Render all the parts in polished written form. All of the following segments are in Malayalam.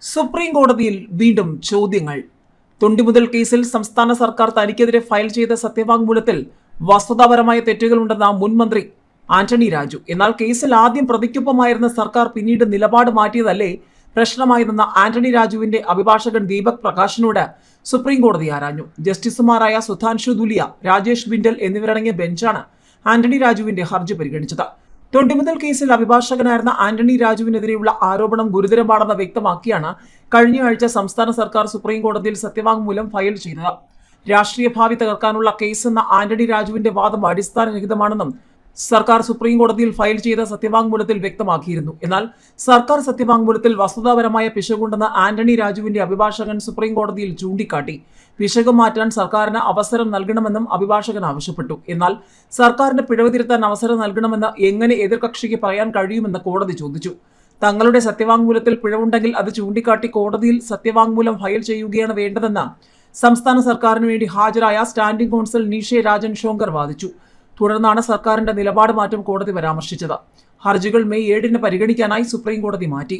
സുപ്രീം കോടതിയിൽ വീണ്ടും ചോദ്യങ്ങൾ. തൊണ്ടിമുതൽ കേസിൽ സംസ്ഥാന സർക്കാർ തനിക്കെതിരെ ഫയൽ ചെയ്ത സത്യവാങ്മൂലത്തിൽ വസ്തുതാപരമായ തെറ്റുകളുണ്ടെന്ന മുൻ മന്ത്രി ആന്റണി രാജു. എന്നാൽ കേസിൽ ആദ്യം പ്രതിക്കൊപ്പമായിരുന്ന സർക്കാർ പിന്നീട് നിലപാട് മാറ്റിയതല്ലേ പ്രശ്നമായതെന്ന ആന്റണി രാജുവിന്റെ അഭിഭാഷകൻ ദീപക് പ്രകാശിനോട് സുപ്രീം കോടതി ആരാഞ്ഞു. ജസ്റ്റിസുമാരായ സുധാൻഷു ദുലിയ, രാജേഷ് ബിൻഡൽ എന്നിവരടങ്ങിയ ബെഞ്ചാണ് ആന്റണി രാജുവിന്റെ ഹർജി പരിഗണിച്ചത്. തൊണ്ടിമുതൽ കേസിൽ അഭിഭാഷകനായിരുന്ന ആന്റണി രാജുവിനെതിരെയുള്ള ആരോപണം ഗുരുതരമാണെന്ന് വ്യക്തമാക്കിയാണ് കഴിഞ്ഞ ആഴ്ച സംസ്ഥാന സർക്കാർ സുപ്രീം കോടതിയിൽ സത്യവാങ്മൂലം ഫയൽ ചെയ്തത്. രാഷ്ട്രീയ ഭാവി തകർക്കാനുള്ള കേസെന്ന ആന്റണി രാജുവിന്റെ വാദം അടിസ്ഥാനരഹിതമാണെന്നും സർക്കാർ സുപ്രീം കോടതിയിൽ ഫയൽ ചെയ്ത സത്യവാങ്മൂലത്തിൽ വ്യക്തമാക്കിയിരുന്നു. എന്നാൽ സർക്കാർ സത്യവാങ്മൂലത്തിൽ വസ്തുതാപരമായ പിശകുണ്ടെന്ന് ആന്റണി രാജുവിന്റെ അഭിഭാഷകൻ സുപ്രീം കോടതിയിൽ ചൂണ്ടിക്കാട്ടി. പിശക് മാറ്റാൻ സർക്കാരിന് അവസരം നൽകണമെന്നും അഭിഭാഷകൻ ആവശ്യപ്പെട്ടു. എന്നാൽ സർക്കാരിന് പിഴവ് തിരുത്താൻ അവസരം നൽകണമെന്ന് എങ്ങനെ എതിർകക്ഷിക്ക് പറയാൻ കഴിയുമെന്ന് കോടതി ചോദിച്ചു. തങ്ങളുടെ സത്യവാങ്മൂലത്തിൽ പിഴവുണ്ടെങ്കിൽ അത് ചൂണ്ടിക്കാട്ടി കോടതിയിൽ സത്യവാങ്മൂലം ഫയൽ ചെയ്യുകയാണ് വേണ്ടതെന്ന് സംസ്ഥാന സർക്കാരിന് വേണ്ടി ഹാജരായ സ്റ്റാൻഡിംഗ് കൗൺസിൽ നീഷെ രാജൻ ഷോങ്കർ വാദിച്ചു. തുടർന്നാണ് സർക്കാരിന്റെ നിലപാട് മാറ്റം കോടതി പരാമർശിച്ചത്. ഹർജികൾ മെയ് 7-ന് പരിഗണിക്കാനായി സുപ്രീം കോടതി മാറ്റി.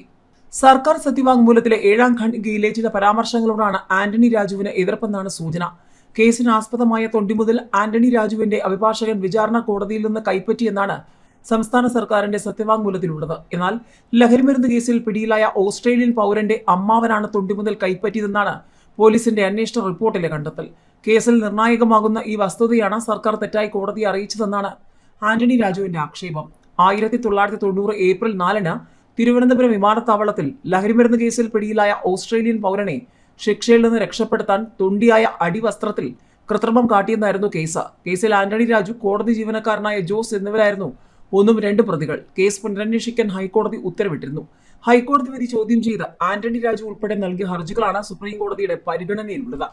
സർക്കാർ സത്യവാങ്മൂലത്തിലെ 7-ാം ഖണ്ഡികയിലെ ചില പരാമർശങ്ങളോടാണ് ആന്റണി രാജുവിന് എതിർപ്പെന്നാണ് സൂചന. കേസിന് ആസ്പദമായ തൊണ്ടിമുതൽ ആന്റണി രാജുവിന്റെ അഭിഭാഷകൻ വിചാരണ കോടതിയിൽ നിന്ന് കൈപ്പറ്റിയെന്നാണ് സംസ്ഥാന സർക്കാരിന്റെ സത്യവാങ്മൂലത്തിലുള്ളത്. എന്നാൽ ലഹരിമരുന്ന് കേസിൽ പിടിയിലായ ഓസ്ട്രേലിയൻ പൗരന്റെ അമ്മാവനാണ് തൊണ്ടിമുതൽ കൈപ്പറ്റിയതെന്നാണ് പോലീസിന്റെ അന്വേഷണ റിപ്പോർട്ടിലെ കണ്ടെത്തൽ. കേസിൽ നിർണായകമാകുന്ന ഈ വസ്തുതയാണ് സർക്കാർ തെറ്റായി കോടതിയെ അറിയിച്ചതെന്നാണ് ആന്റണി രാജുവിന്റെ ആക്ഷേപം. 1990 ഏപ്രിൽ 4-ന് തിരുവനന്തപുരം വിമാനത്താവളത്തിൽ ലഹരിമരുന്ന് കേസിൽ പിടിയിലായ ഓസ്ട്രേലിയൻ പൗരനെ ശിക്ഷയിൽ നിന്ന് രക്ഷപ്പെടുത്താൻ തൊണ്ടിയായ അടിവസ്ത്രത്തിൽ കൃത്രിമം കാട്ടിയെന്നായിരുന്നു കേസ്. കേസിൽ ആന്റണി രാജു, കോടതി ജീവനക്കാരനായ ജോസ് എന്നിവരായിരുന്നു 1-2 പ്രതികൾ. കേസ് പുനരന്വേഷിക്കാൻ ഹൈക്കോടതി ഉത്തരവിട്ടിരുന്നു. ഹൈക്കോടതി വിധി ചോദ്യം ചെയ്ത് ആന്റണി രാജു ഉൾപ്പെടെ നൽകിയ ഹർജികളാണ് സുപ്രീം കോടതിയുടെ പരിഗണനയിലുള്ളത്.